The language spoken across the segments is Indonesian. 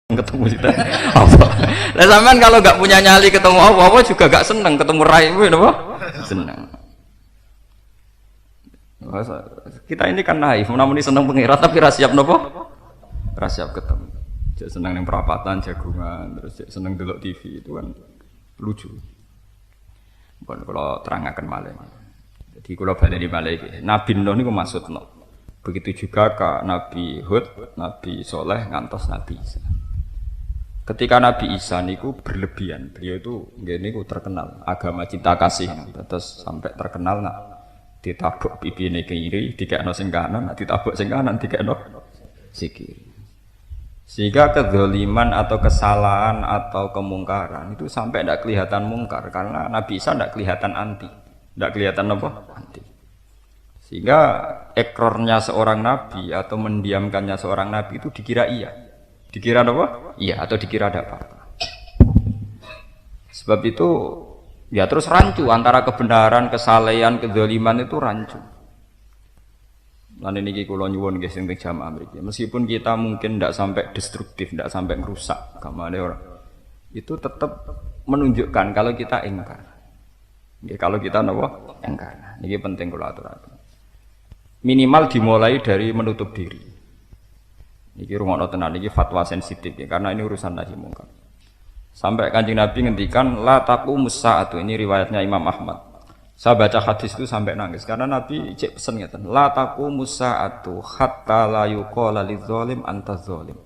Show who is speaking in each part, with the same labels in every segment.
Speaker 1: ketemu kita apa? Lah sampean kalau nggak punya nyali ketemu apa juga nggak seneng ketemu rai itu apa? Seneng. Kita ini kan naif, namun ini seneng pengirat tapi rasiap nopo? Rasiap ketemu. Jadi seneng yang perapatan, jagungan, terus seneng delok TV itu kan lucu. Bukan kalau terangkan malah. Jadi kalau balik di malah Nabi Nuh ini maksud no. Begitu juga ke Nabi Hud, Nabi Soleh, ngantos Nabi Isa. Ketika Nabi Isa niku berlebihan, beliau itu niku terkenal agama cinta kasih, terus sampai terkenal nak ditabuk pipine kiri, dikekno sing kanan, nak ditabuk sing kanan, dikekno sing kiri. Sehingga kedzaliman atau kesalahan atau kemungkaran itu sampai tidak kelihatan mungkar karena Nabi Isa tidak kelihatan anti, tidak kelihatan apa? Anti. Sehingga ekornya seorang nabi atau mendiamkannya seorang nabi itu dikira iya. Dikira apa? Iya atau dikira ada apa-apa. Sebab itu ya terus rancu antara kebenaran, kesalehan, kedzaliman itu rancu. Lan niki kula nyuwun nggih sing teng jamaah mriki. Meskipun kita mungkin tidak sampai destruktif, tidak sampai merusak agamane orang. Itu tetap menunjukkan kalau kita ingkar. Nggih kalau kita napa? Ingkar. Niki penting kula aturaken. Minimal dimulai dari menutup diri. Niki rungokno tenan iki fatwa sensitif ya karena ini urusan nahi mungkar. Sampai Kanjeng Nabi ngendikan la taqumus saatu, ini riwayatnya Imam Ahmad. Saya baca hadis itu sampai nangis karena Nabi cek pesen ngeten, la taqumus saatu hatta la yuqala lidzalim anta zalim.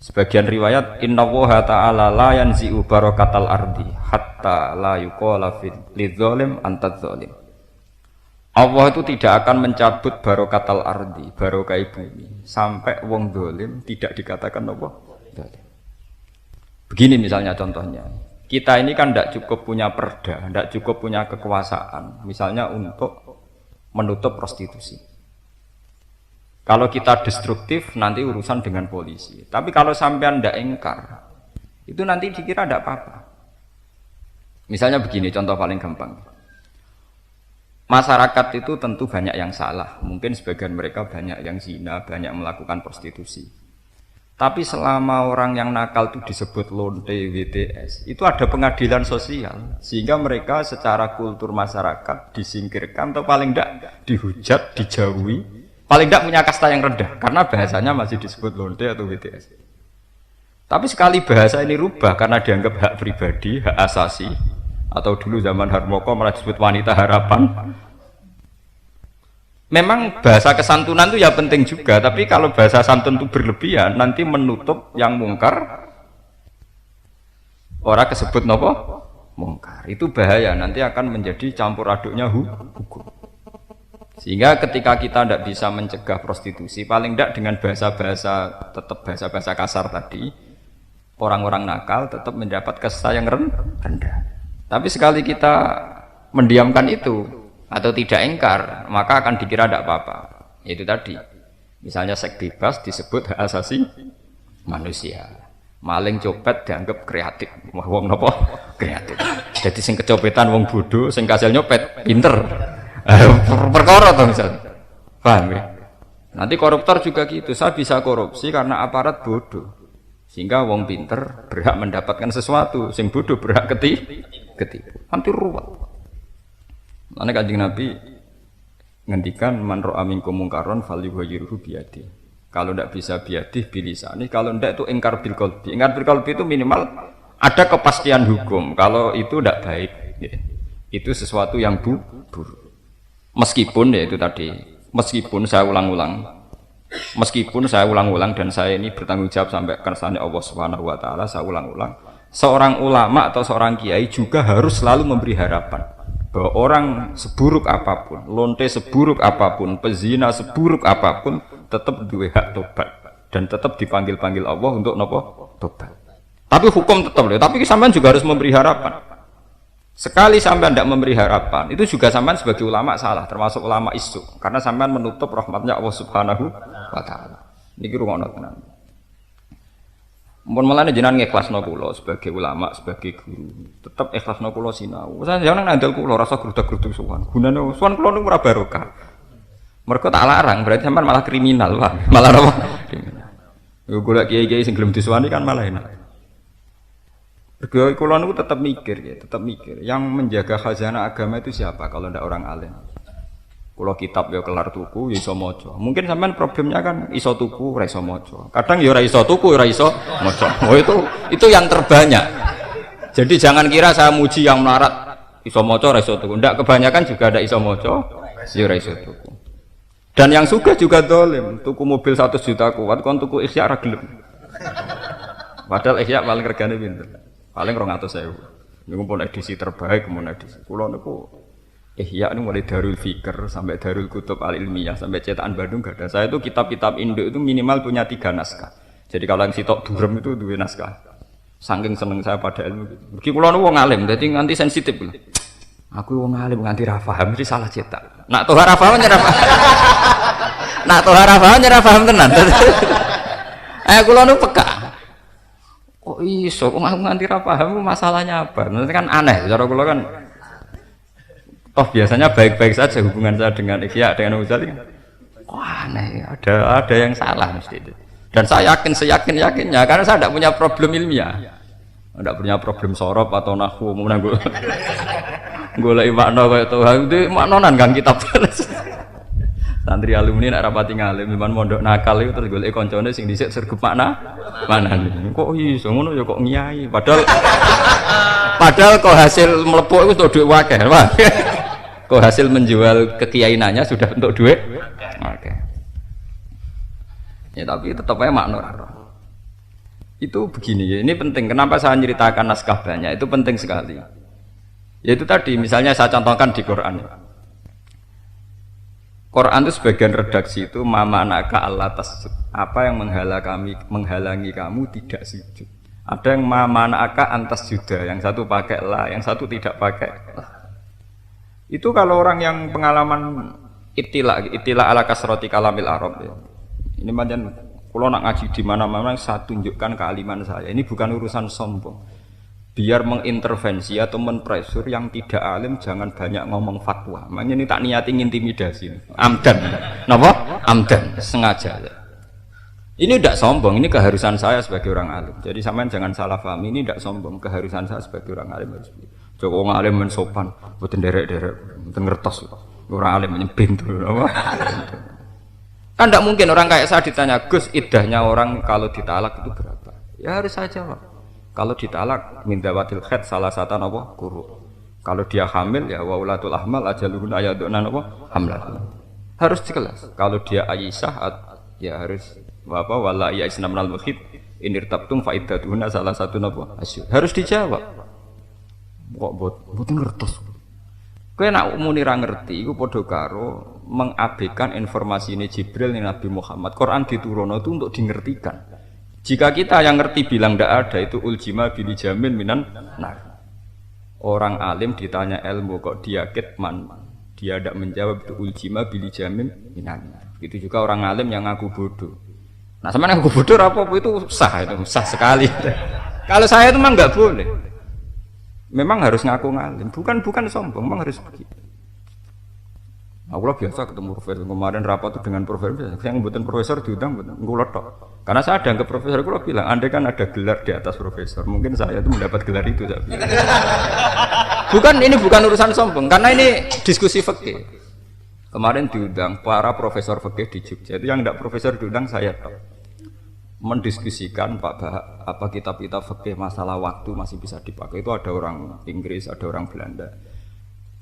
Speaker 1: Sebagian riwayat innallaha ta'ala la yanzi'u barakatal ardi hatta la yuqala lidzalim anta zalim. Allah itu tidak akan mencabut barokatal ardi, barokah bumi, sampai wong dolim tidak dikatakan apa? Dolim. Begini misalnya contohnya, kita ini kan tidak cukup punya perda, tidak cukup punya kekuasaan, misalnya untuk menutup prostitusi. Kalau kita destruktif, nanti urusan dengan polisi. Tapi kalau sampean tidak ingkar, itu nanti dikira tidak apa-apa. Misalnya begini, contoh paling gampang. Masyarakat itu tentu banyak yang salah, mungkin sebagian mereka banyak yang zina, banyak melakukan prostitusi. Tapi selama orang yang nakal itu disebut lonte, WTS, itu ada pengadilan sosial, sehingga mereka secara kultur masyarakat disingkirkan atau paling tidak dihujat, dijauhi, paling tidak punya kasta yang rendah, karena bahasanya masih disebut lonte atau WTS. Tapi sekali bahasa ini rubah karena dianggap hak pribadi, hak asasi, atau dulu zaman Harmoko malah disebut wanita harapan. Memang bahasa kesantunan itu ya penting juga, tapi kalau bahasa santun itu berlebihan nanti menutup yang mungkar. Orang kesebut nopo mungkar. Itu bahaya, nanti akan menjadi campur aduknya hukum. Sehingga ketika kita tidak bisa mencegah prostitusi, paling tidak dengan bahasa-bahasa tetap bahasa-bahasa kasar tadi, orang-orang nakal tetap mendapat kesan yang rendah. Tapi sekali kita mendiamkan itu atau tidak ingkar, maka akan dikira tidak apa-apa. Itu tadi, misalnya seks bebas disebut hak asasi manusia. Maling copet dianggap kreatif. Wah, wong nopo kreatif. Jadi sing kecopetan wong bodoh, sing kasil nyopet pinter. Perkara toh misalnya. Paham ya? Nanti koruptor juga gitu. Saya bisa korupsi karena aparat bodoh. Sehingga wong pinter berhak mendapatkan sesuatu, sing bodoh berhak ketipu. Nanti ruwet. Karena Kanjeng Nabi ngendikan man ra'a minkum mungkaron falyughayyirhu biyadi. Kalau tidak bisa biyadi bilisani, kalau tidak itu ingkar bil qalbi. Ingkar bil qalbi itu minimal ada kepastian hukum. Kalau itu tidak baik, ya. Itu sesuatu yang buruk. Meskipun ya itu tadi, meskipun saya ulang-ulang dan saya ini bertanggung jawab sampai kersane Allah Subhanahu wa taala, saya ulang-ulang, seorang ulama atau seorang kiai juga harus selalu memberi harapan bahwa orang seburuk apapun, lonte seburuk apapun, pezina seburuk apapun, tetap duwe hak tobat dan tetap dipanggil-panggil Allah untuk nopo tobat. Tapi hukum tetap loh, tapi sampean juga harus memberi harapan. Sekali sampean tidak memberi harapan, itu juga sampean sebagai ulama salah, termasuk ulama isu, karena sampean menutup rahmatnya Allah Subhanahu wa taala. Niki rungokno tenan. Mun malane jenengan ngikhlasno kula sebagai ulama, sebagai guru, tetep ikhlasno kula sinau. Saya jangan ngandel kula rasa gruduk-gruduk suwan. Gunane suwan kula niku ora barokah. Mergo tak larang, berarti sampean malah kriminal, Pak. Malah apa? Kriminal. Yo golek kiai-kiai sing gelem diswani kan malah enak. Mergo kula niku tetep mikir ya, tetep mikir. Yang menjaga khazanah agama itu siapa kalau ndak orang alim? Kula kitab ya kelar tuku ya iso maca. Mungkin sampean problemnya kan iso tuku ora iso maca. Kadang ya ora iso tuku ora iso maca. Oh itu yang terbanyak. Jadi jangan kira saya muji yang melarat iso maca ora iso tuku. Ndak, kebanyakan juga ada iso maca ya ora iso tuku. Dan yang suka juga dolim, tuku mobil 100 juta kuat kon tuku Ihya ra gelem. Padahal Ihya paling regane pinten? Paling 200.000. Niku pun edisi terbaik, mun edisi. Kula niku Ihya ini mulai Darul Fikr sampai Darul Kutub Al Ilmiyah sampai cetakan Bandung gak ada. Saya itu kitab-kitab Indo itu minimal punya 3 naskah. Jadi kalau yang sitok durem itu 2 naskah. Saking seneng saya pada ilmu. Bagi kula nu wong alim, dadi nganti sensitif. Aku wong alim nganti ra paham mesti salah cetak. Nak toh ra paham nyerah. Nak toh ra paham nyerah paham tenan. Kula nu peka. Kok iso kok nganti ra paham masalahnya apa? Nanti kan aneh cara kula kan. Oh biasanya baik-baik saja hubungan saya dengan Ihya dengan Ghazali. Wah aneh, ada yang salah mesti itu. Dan saya yakin seyakin-yakinnya karena saya tidak punya problem ilmiah, tidak punya problem sorop atau nahwu, mana gue lagi makna kayak Tuhan itu maknonan kan kitab. Santri alumni nak rapati ngalim, iman mondok nakal itu terus gue koncone sing dhisik sergep makna mana nih? Kok iso ngono ya kok ngiyai, padahal kok hasil melepuk itu untuk duit wakil, kok hasil menjual kekiainannya sudah untuk duit. Oke. Ya tapi tetap aja makna. Itu begini ya, ini penting. Kenapa saya ceritakan naskah banyak? Itu penting sekali. Yaitu tadi, misalnya saya contohkan di Quran. Quran itu sebagian redaksi itu mama anaka Allah tasjud. Apa yang menghalangi kamu tidak sujud. Ada yang mama anaka antas juda, yang satu pakai la, yang satu tidak pakai la. Itu kalau orang yang pengalaman itila ala kasroti kalamil Arab ya. Ini macam kalau nak ngaji di mana-mana saya tunjukkan kealiman saya. Ini bukan urusan sombong. Biar mengintervensi atau menpresur yang tidak alim jangan banyak ngomong fatwa. Makanya ini tak niati intimidasi. Amdan. Napa? Amdan, sengaja. Ini tidak sombong, ini keharusan saya sebagai orang alim. Jadi sampean jangan salah paham, ini tidak sombong, keharusan saya sebagai orang alim harus begitu. Joko wong alim men sopan, mboten derek-derek, mboten ngertos. Orang alim menyebin tuh, apa? Kan tidak mungkin orang kayak saya ditanya, Gus, iddahnya orang kalau ditalak itu berapa? Ya harus saya jawab. Kalau ditalak mindawatil khed salah satu apa? Kuru. Kalau dia hamil ya wa ulatul ahmal ajaluhun ayaduna apa? Hamlah. Harus jelas. Kalau dia Aisyah ya harus apa wala ya isnamnal mukhid inirtabtum faidatuhuna salah satu apa? Asyur. Harus dijawab. Kok mboten ngertos. Kowe nek muni ra ngerti iku padha karo mengabaikan informasi ini Jibril ning Nabi Muhammad. Quran diturunno itu untuk dingertikan. Jika kita yang ngerti bilang tidak ada itu uljima bilijamin minan nar. Orang alim ditanya ilmu kok dia kitman, dia tidak menjawab itu uljima bilijamin minan nar. Itu juga orang alim yang ngaku bodoh. Nah sama ngaku bodoh apa itu sah sekali. Kalau saya itu memang nggak boleh. Memang harus ngaku ngalim, bukan sombong, memang harus begitu. Aku biasa ketemu profesor kemarin rapat dengan profesor, yang buatan profesor diundang buatan ngulot. Karena saya ada ke profesor, aku bilang, andai kan ada gelar di atas profesor, mungkin saya itu mendapat gelar itu. Ini bukan urusan sombong, karena ini diskusi fikih. Kemarin diundang para profesor fikih di Jogja, itu yang tidak profesor diundang saya tahu. Mendiskusikan Pak Bahak apa kitab-kitab fikih masalah waktu masih bisa dipakai. Itu ada orang Inggris, ada orang Belanda.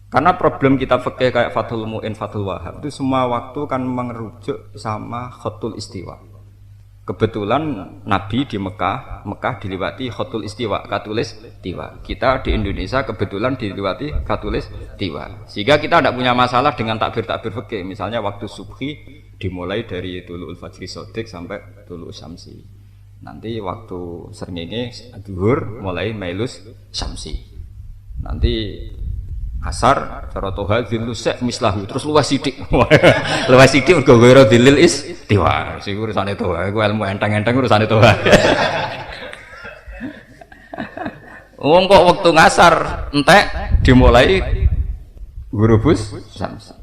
Speaker 1: Karena problem kitab fikih kayak Fathul Mu'in, Fathul Wahab itu semua waktu kan merujuk sama Khatul Istiwa. Kebetulan Nabi di Mekah dilewati Khatul Istiwa, Katulis Tiwa. Kita di Indonesia kebetulan dilewati Katulis Tiwa. Sehingga kita tidak punya masalah dengan takbir-takbir fikih. Misalnya waktu subhi dimulai dari Tulu'ul Fajri Shadiq sampai Tulu'us Syamsi. Nanti waktu srengenge zuhur mulai Mailus Syamsi. Nanti asar cara toha dilusek mislahu terus luas sidik. Luas sidik mergo ghairu dilil is tiwa. Sing urusane toha iku ilmu enteng-enteng urusane toha. Wong kok waktu ngasar entek dimulai gurubus Syamsi.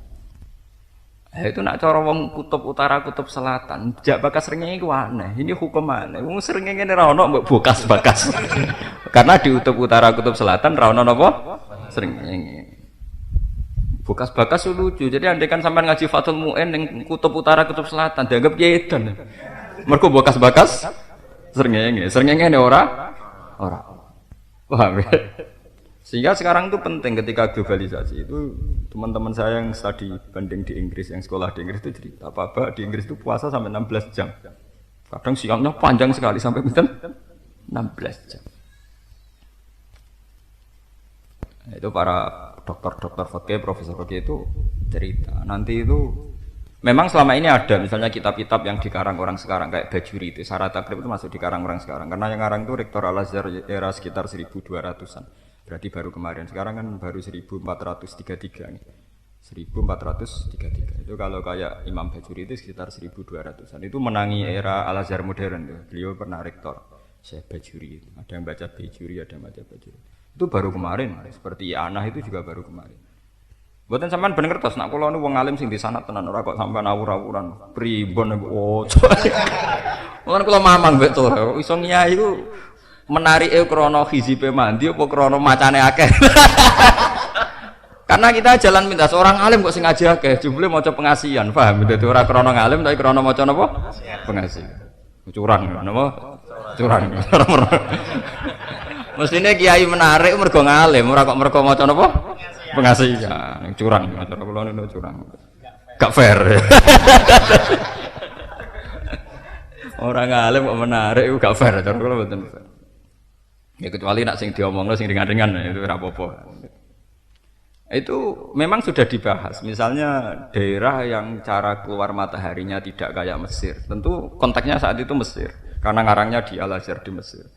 Speaker 1: Itu nak cara wong kutub utara, kutub selatan, jak bakas srengenge iku aneh. Ini hukum aneh. Wong srengenge ora ono mbok bokas-bakas. Karena di kutub utara, kutub selatan ra ono napa? Srengenge. Bokas-bakas lucu. Jadi andai kan sampean ngaji Fathul Mu'in ning kutub utara, kutub selatan, dianggap edan. Mergo bokas-bakas srengenge. Srengenge ora. Paham ya? Sehingga sekarang itu penting ketika globalisasi itu teman-teman saya yang studi banding di Inggris, yang sekolah di Inggris itu cerita apa di Inggris itu puasa sampai 16 jam. Kadang siangnya panjang sekali sampai 16 jam. Itu para dokter fikih, profesor fikih itu cerita. Nanti itu memang selama ini ada misalnya kitab-kitab yang dikarang orang sekarang kayak Bajuri itu, Syarah Takrib itu masuk dikarang orang sekarang. Karena yang ngarang itu Rektor Al-Azhar era sekitar 1200-an. Berarti baru kemarin, sekarang kan baru 1433 nih. 1433. Itu kalau kayak Imam Bajuri itu sekitar 1200-an. Itu menangi era Al-Azhar modern tuh. Beliau pernah rektor Syekh Bajuri. Ada yang baca Bajuri, ada yang baca Bajuri. Itu baru kemarin, seperti Anah itu juga baru kemarin. Buatan sampean bener ngertos nak kula nu wong alim sing di sana tenan ora kok sampean awur-awuran. Pribon oh. Mun kula mamang betul. Iso nyai iku menarike krana hizibe mandi apa krana macane akeh. Karena kita jalan minta seorang alim kok sing ngaji akeh, jumlah maca pengasihan, paham? Dadi ora krana ngalim tapi krana maca napa? Pengasihan. Curang napa? Curang. Mestine kiai menarik mergo ngalim, ora kok mergo maca napa? Pengasihan. Curang, cara kula niku curang. Gak fair. Orang ngalim kok menarik iku gak fair, cara kula mboten fair. Ya kecuali nak sing diomongno sing ringan-ringan itu ora apa-apa. Itu memang sudah dibahas. Misalnya daerah yang cara keluar mataharinya tidak kayak Mesir. Tentu konteksnya saat itu Mesir karena ngarangnya di Al-Azhar di Mesir.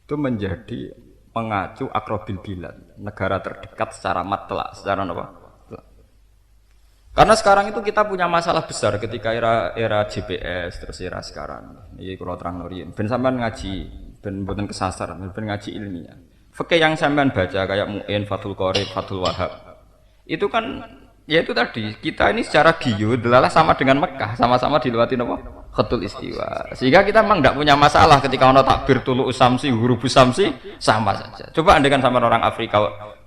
Speaker 1: Itu menjadi mengacu akrobil bilad, negara terdekat secara matla, secara apa? Karena sekarang itu kita punya masalah besar ketika era GPS terus era sekarang. Iki kula terang nuriin. Ben sampean ngaji ben mboten kesasaran, ben ngaji ilmiah. Fikih yang sampean baca kayak Mu'in, Fathul Qorib, Fathul Wahhab. Itu kan ya itu tadi, kita ini secara giyu adalah sama dengan Mekah, sama-sama dilewati napa? Khatul Istiwa. Sehingga kita memang tidak punya masalah ketika ono takbir tulu usamsi, huruf samsi sama saja. Coba andekan sama orang Afrika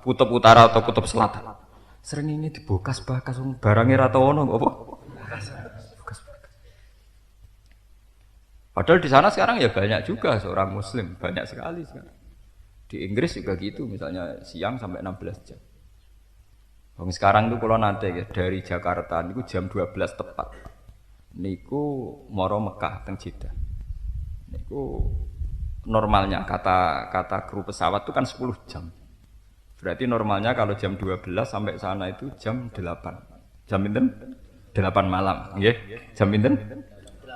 Speaker 1: kutub utara atau kutub selatan. Sering ini dibokas-bakas barangnya ra tau ono apa? Padahal di sana sekarang ya banyak juga seorang muslim, banyak sekali sekarang. Di Inggris juga gitu, misalnya siang sampai 16 jam. Sekarang itu kalau nanti ya, dari Jakarta niku jam 12 tepat. Niku moro Mekah teng Jeddah. Niku normalnya kata kru pesawat itu kan 10 jam. Berarti normalnya kalau jam 12 sampai sana itu jam 8. Jam pinten? 8 malam, nggih. Jam pinten?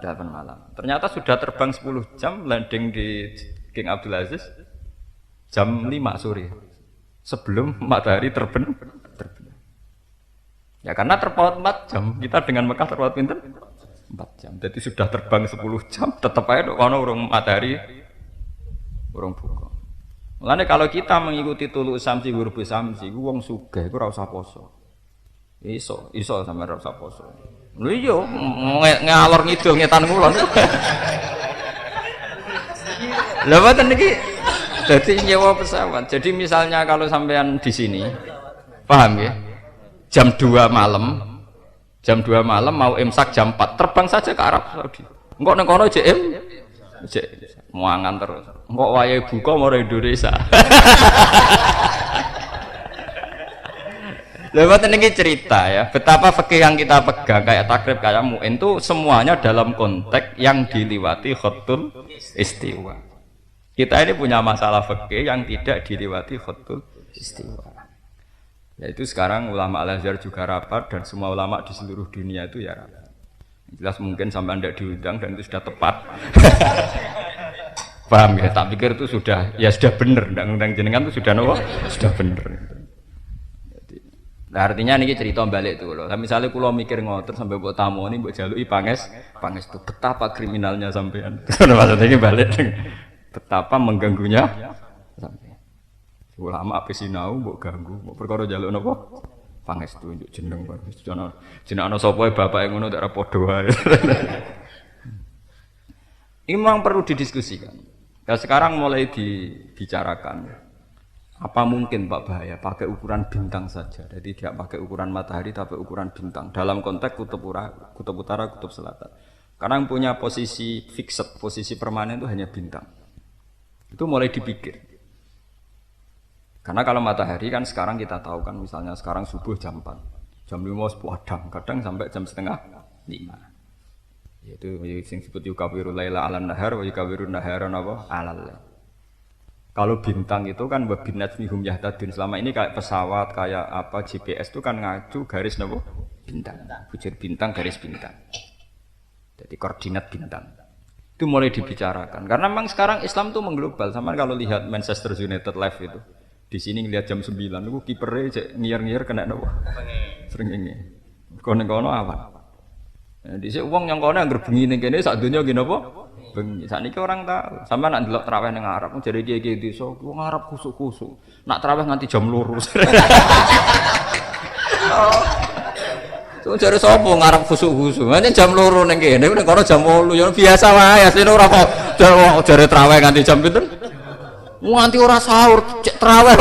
Speaker 1: 8 malam. Ternyata sudah terbang 10 jam, landing di King Abdul Aziz jam 5 sore. Sebelum matahari terbenam. Ya karena terpaut 4 jam. Kita dengan Mekah terpaut pinten? 4 jam. Jadi sudah terbang 10 jam, tetap aja ono urung matahari urung buka. Mulane kalau kita mengikuti tulu samsi huruf samsi, ku wong sugih iku ora usah poso. Iso sampe ora usah poso. Lho iya ngalor ngidul ngetan kula. Lha mboten niki dadi nyewa pesawat. Jadi misalnya kalau sampean di sini, paham ya? Jam 2 malam mau imsak jam 4, terbang saja ke Arab Saudi. Engko ning kono jek muangan terus. Engko wayahe buka maro Indonesia. Lewat ini cerita ya, betapa fikih yang kita pegang kayak takrib kayak Mu'in itu semuanya dalam konteks yang diliwati khatul istiwa. Kita ini punya masalah fikih yang tidak diliwati khatul istiwa. Yaitu sekarang ulama Al-Azhar juga rapat dan semua ulama di seluruh dunia itu ya rapat. Jelas mungkin sampai Anda diundang dan itu sudah tepat. Paham ya? Tak pikir itu sudah benar, undang-undang jenengan itu sudah sudah benar. Nah, artinya ini cerita balik itu loh. Misalnya kalau mikir ngotot sampai buat tamu ini buat jalui panges itu betapa kriminalnya sampean. Maksudnya ini balik, betapa mengganggunya sampean. Ulama apa sinau buat ganggu, buat perkara jaluk nopo pangestu njuk jeneng kok. Jeneng ana sapa bapake ngono tak ora padha wae. Ini memang perlu didiskusikan. Ya sekarang mulai dibicarakan. Apa mungkin Pak Bahaya pakai ukuran bintang saja. Jadi tidak pakai ukuran matahari tapi ukuran bintang. Dalam konteks kutub utara, kutub selatan. Karena yang punya posisi fixed, posisi permanen itu hanya bintang. Itu mulai dipikir. Karena kalau matahari kan sekarang kita tahu kan misalnya sekarang subuh jam 4. Jam 5 padang, kadang sampai jam setengah 5. Yaitu yang disebut yukawiru laila alan nahar wa yukawiru nahara napa alal. Kalau bintang itu kan wabinat mihum yahtadun. Selama ini kayak pesawat, kayak apa GPS itu kan ngacu garis napa bintang. Bujur bintang garis bintang. Jadi koordinat bintang. Itu mulai dibicarakan. Karena memang sekarang Islam itu mengglobal. Sama kalau lihat Manchester United live itu. Di sini ngelihat jam 9 itu kipernya cek ngiyer-ngiyer kena napa. Sering ini. Kono-kono apa? Di sini uang yang kau anggar bengi nih kene saat dunia gini apa? Bengi. Saat ini orang tahu. Sama nak delok terawih neng Arab. Jadi dia gitu. So, uang Arab kusuk. Nak terawih nganti jam lurus. So jadi sopo ngarap kusuk. Nanti jam lurus neng kene. Neng kono jam 8. Ya biasa wae. Asline ora kok. Jadi terawih nganti jam pinten? Nganti ora sahur. Cek terawih.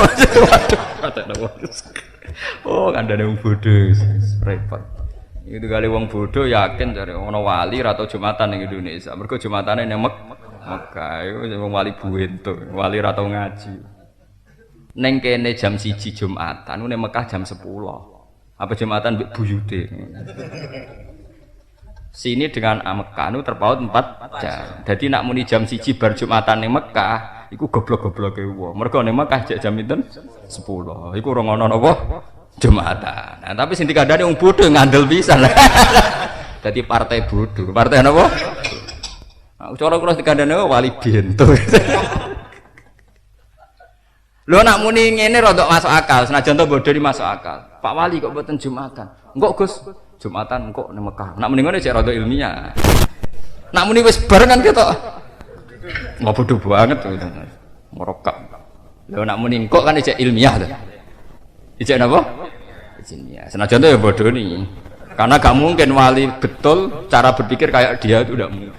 Speaker 1: Oh, kandane wong bodoh. Repot. Itu kali wong bodoh yakin dari ono wali atau jumatan ning Indonesia. Mergo jumatane ning Mekah iku wong wali buento, wali atau ngaji. Ning kene jam 1 Jumatan, ning Mekah jam 10. Apa jumatan mbek buyute. Sini dengan Mekah nu terpaut 4 jam. Jadi nak muni jam 1 bar Jumatan ning Mekah, iku goblok-gobloke wong. Mergo ning Mekah jam pinten? 10. Iku ora ono napa? Jumatan. Nah, tapi sing dikandani wong bodoh ngandel pisan. Dadi partai bodoh. Partai napa? Nah, cara kula dikandani wali bento. Lho nak muni ngene rada masuk akal, senajan to bodoh masuk akal. Pak Wali kok mboten Jumatan? Engko Gus, Jumatan engko ning Mekah. Nak muni ngene cek rada ilmiah. Nak muni wis bareng kan ketok. Enggak bodoh banget to. Merokap. Lho nak muni engko kan cek ilmiah to. Ijek napa? Ilmiah. Senajan to ya bodoh nih. Karena gak mungkin wali betul cara berpikir kayak dia itu tidak mungkin.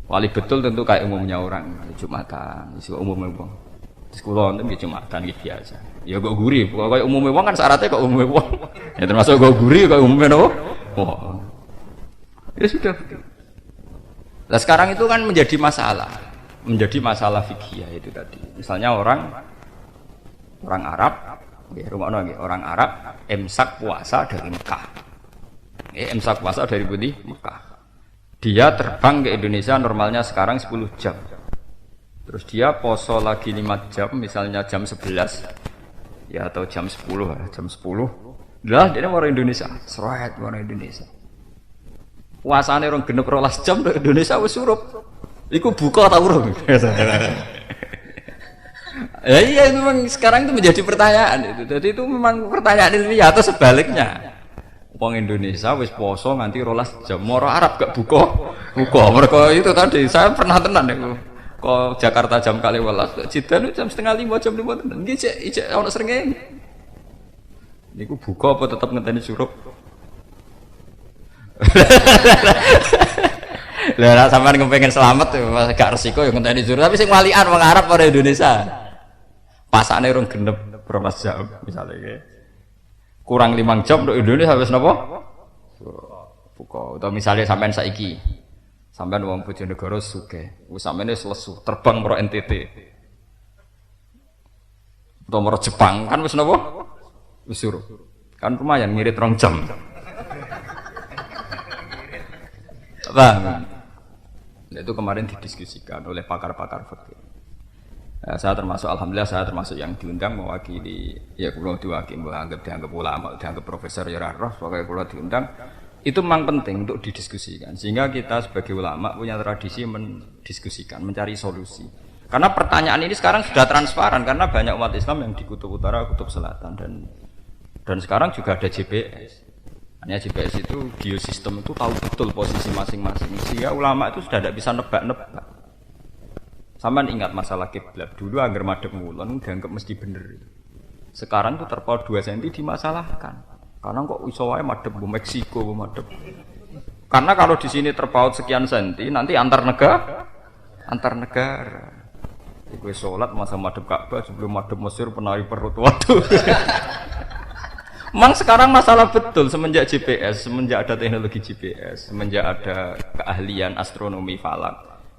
Speaker 1: Wali betul tentu kayak umumnya orang, Jumatan, iso umumnya wong. Sekolah itu Jumatan gitu biasa. Ya kok gurih, kayak umumnya wong kan syaratnya kok umumnya wong. Ya termasuk kok gurih kok umumnya napa? Oh. Ya sudah. Nah sekarang itu kan menjadi masalah fikih itu tadi. Misalnya orang Arab, ya, orang Arab imsak puasa dari Mekah. Imsak puasa dari putih Mekah. Dia terbang ke Indonesia normalnya sekarang 10 jam. Terus dia poso lagi 5 jam, misalnya jam 11 ya atau jam 10 jam 10. Lah dia mau Indonesia, seret mau Indonesia. Puasane orang genep 12 jam ke Indonesia wis surup. Iku buka ta urung? Ya iya itu memang sekarang itu menjadi pertanyaan itu. Jadi itu memang pertanyaan ilmiah atau sebaliknya. Wong Indonesia wis poso nganti 12 jam. Moro Arab gak buka. Mereka itu tadi saya pernah tenan niku. Kok Jakarta jam kali 12, Jidan jam setengah 5 jam 5 tenan. Nggih cek ono srengenge. Niku buka apa tetep ngenteni surup? Lah sampean kepengin selamat gak resiko ya ngenteni surup, tapi sing walian wong Arab ora Indonesia. Pasane urung genep 12 jam misalnya. Kurang 5 jam untuk Indonesia habis napa? Buka. Atau misalnya sampean saiki. Sampean wong Bojonegoro sugih. Wis sampean wis lesu terbang pro NTT. Atau pro Jepang kan wis napa? Wis suruh. Kan lumayan ngirit 2 jam. Bang. Itu kemarin didiskusikan oleh pakar-pakar fikih. Saya termasuk, alhamdulillah saya termasuk yang diundang mewakili, ya kalau diwakili, dianggap ulama, dianggap profesor ya roh, sebagai kalau diundang, itu memang penting untuk didiskusikan. Sehingga kita sebagai ulama punya tradisi mendiskusikan, mencari solusi. Karena pertanyaan ini sekarang sudah transparan, karena banyak umat Islam yang di kutub utara, kutub selatan, dan sekarang juga ada GPS. Hanya GPS itu geosistem itu tahu betul posisi masing-masing. Sehingga ulama itu sudah tidak bisa nebak-nebak. Sampeyan ingat masalah kiblat dulu anggar madhep ngulon dianggap mesti bener. Sekarang tuh terpaut 2 cm dimasalahkan. Karena kok iso wae madhep Meksiko madhep. Karena kalau di sini terpaut sekian senti, nanti antar negara. Iku sholat masa madhep Ka'bah sebelum madhep Mesir penari perut. Waduh. Memang sekarang masalah betul semenjak GPS, semenjak ada teknologi GPS, semenjak ada keahlian astronomi falak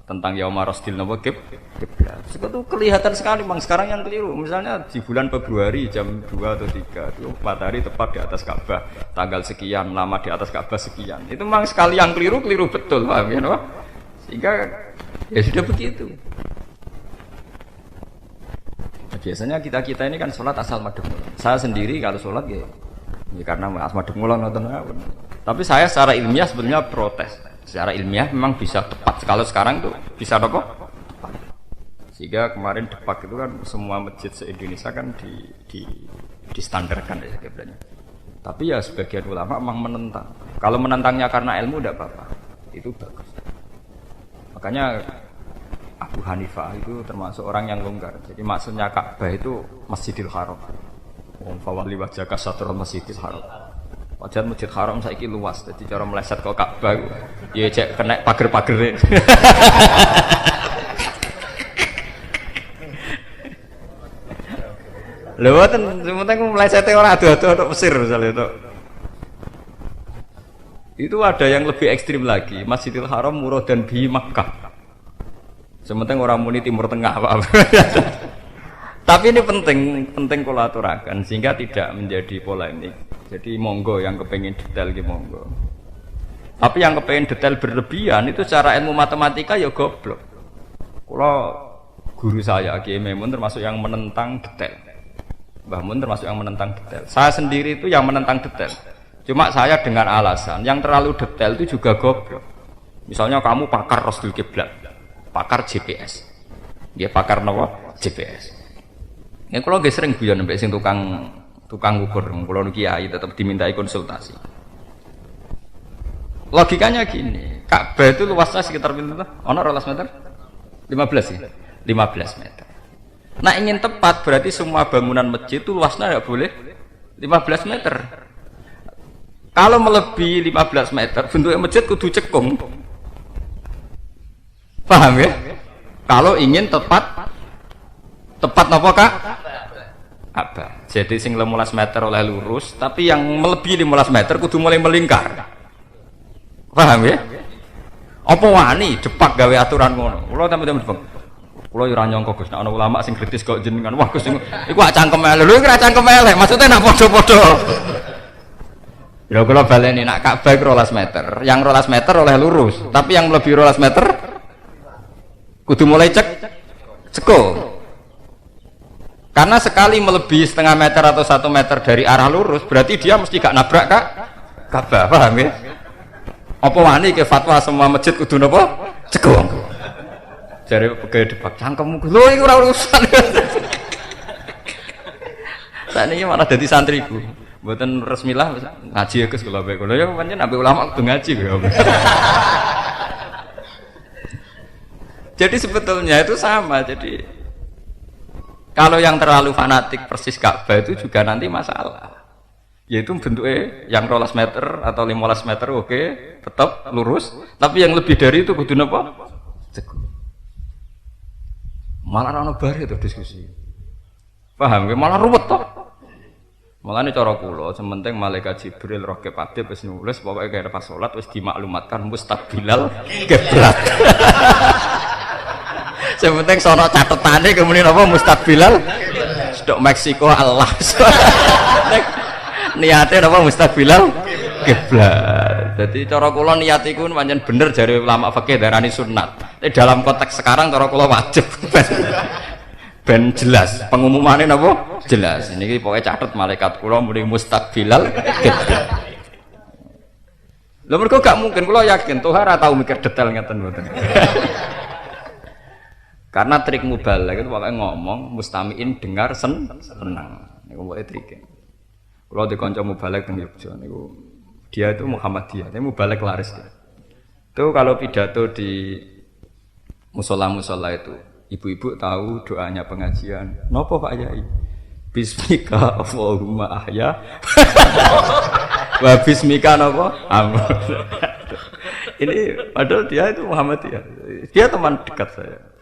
Speaker 1: tentang yauma rasdil napa kiblat. Itu kelihatan sekali memang sekarang yang keliru. Misalnya di bulan Februari jam 2 atau 3 itu matahari tepat di atas Ka'bah, tanggal sekian, lama di atas Ka'bah sekian. Itu memang sekali yang keliru betul, paham ya, no? Sehingga ya sudah begitu. Nah, biasanya kita ini kan sholat asal madhep mulon. Saya sendiri kalau sholat ya karena asal madhep mulon nonton. Tapi saya secara ilmiah sebenarnya protes. Secara ilmiah memang bisa tepat. Kalau sekarang tuh bisa apa? Tepat. Sehingga kemarin Depak itu kan semua masjid se-Indonesia kan distandarkan ya kiblatnya. Tapi ya sebagian ulama memang menentang. Kalau menentangnya karena ilmu tidak apa-apa. Itu bagus. Makanya Abu Hanifah itu termasuk orang yang longgar. Jadi maksudnya Ka'bah itu Masjidil Haram. Fawali wajhaka satrul Masjidil Haram. Padahal Masjid Haram saiki luas. Jadi cara meleset ke Ka'bah ya cek kena pager-pagere. Lha wonten sementing mlesete ora ado-ado tok Mesir misalnya tok. Itu ada yang lebih ekstrim lagi, Masjidil Haram muradan bi Makkah. Sementing orang muni Timur Tengah Pak. Tapi ini penting kula aturaken sehingga tidak menjadi polemik. Jadi monggo yang kepengin detail ki monggo. Tapi yang kepengin detail berlebihan itu secara ilmu matematika ya goblok. Kula guru saya Kiai Maimun termasuk yang menentang detail. Mbah Mun termasuk yang menentang detail. Saya sendiri itu yang menentang detail. Cuma saya dengan alasan yang terlalu detail itu juga goblok. Misalnya kamu pakar Rasdul Kiblat, pakar GPS. Dia pakar napa? GPS. Ya kalau nggih sering guyon mbek sing tukang ukur, kula kiai tetap dimintai konsultasi. Logikanya gini, Ka'bah itu luasnya sekitar berapa? Ono 12 meter? 15 ya? 15 meter. Nah ingin tepat berarti semua bangunan masjid itu luasnya tidak boleh 15 meter. Kalau melebihi 15 meter, bentuknya masjid kudu cekung. Paham ya? Kalau ingin tepat apa Kak? Apa? Jadi sing 15 meter oleh lurus, tapi yang melebihi 15 meter kudu mulai melingkar. Paham ya? Apa wani Depak gawe aturan ngono? Kula temen-temen Depak. Kula yo ora nyangka Gus, nek ana ulama sing kritis kok jenengan. Wah Gus iku ak cangkem elek. Lho iki ora cangkem elek, maksudnya nak padha-padha. Ya kula baleni nak Ka'bah 12 meter. Yang 12 meter oleh lurus, tapi yang melebihi 12 meter kudu mulai cekung. Karena sekali melebihi setengah meter atau 1 meter dari arah lurus, berarti dia mesti gak nabrak Ka'bah, paham ya? Apa wani ke fatwa semua masjid kudu napa? Cekung. Jare pegawai Depak cangkemmu. Lho iku ora urusan. Sakniki malah dadi santriku. Mboten resmilah ngaji ya Gus kula bae. Kula ya pancen ambek ulama kudu ngaji kok. Jadi sebetulnya itu sama. Jadi kalau yang terlalu fanatik persis Ka'bah itu juga nanti masalah. Yaitu bentuknya yang 12 meter atau 15 meter oke, tetap lurus, tapi yang lebih dari itu kudu napa? Cekung. Malah ana bar itu diskusi. Paham? Malah ruwet toh. Mulane cara kula sementing malaikat Jibril roh kepatih wis nulis pokoke kaya pas salat wis dimaklumatkan mustaqbilal kiblat. Sementing sono catetane kemudian apa mustaqbilal sedok Meksiko Allah. Niate apa mustaqbilal kiblat. Jadi cara kula niat iku pancen bener jare ulama fikih darani sunat. Tapi dalam konteks sekarang cara kula wajib. Ben jelas pengumumannya napa? Jelas. Niki pokoke catet malaikat kula muni mustaqbilal kiblat. Lha mergo gak mungkin kula yakin Tuhan ora tau mikir detail ngeten mboten. Karena trik mubalagh itu pokoke ngomong mustamiin dengar senang. Niku pokoke trike. Kalau di kanca mubalek teng Yogyakarta niku dia itu Muhammadiyah, tapi mubalek laris. Itu kalau pidato di musola itu, ibu-ibu tahu doanya pengajian. Nopo Pak Yai? Bismika Allahumma ahya. Wa bismika napa? Amr. Ini padahal dia itu Muhammad ya. Dia teman dekat saya.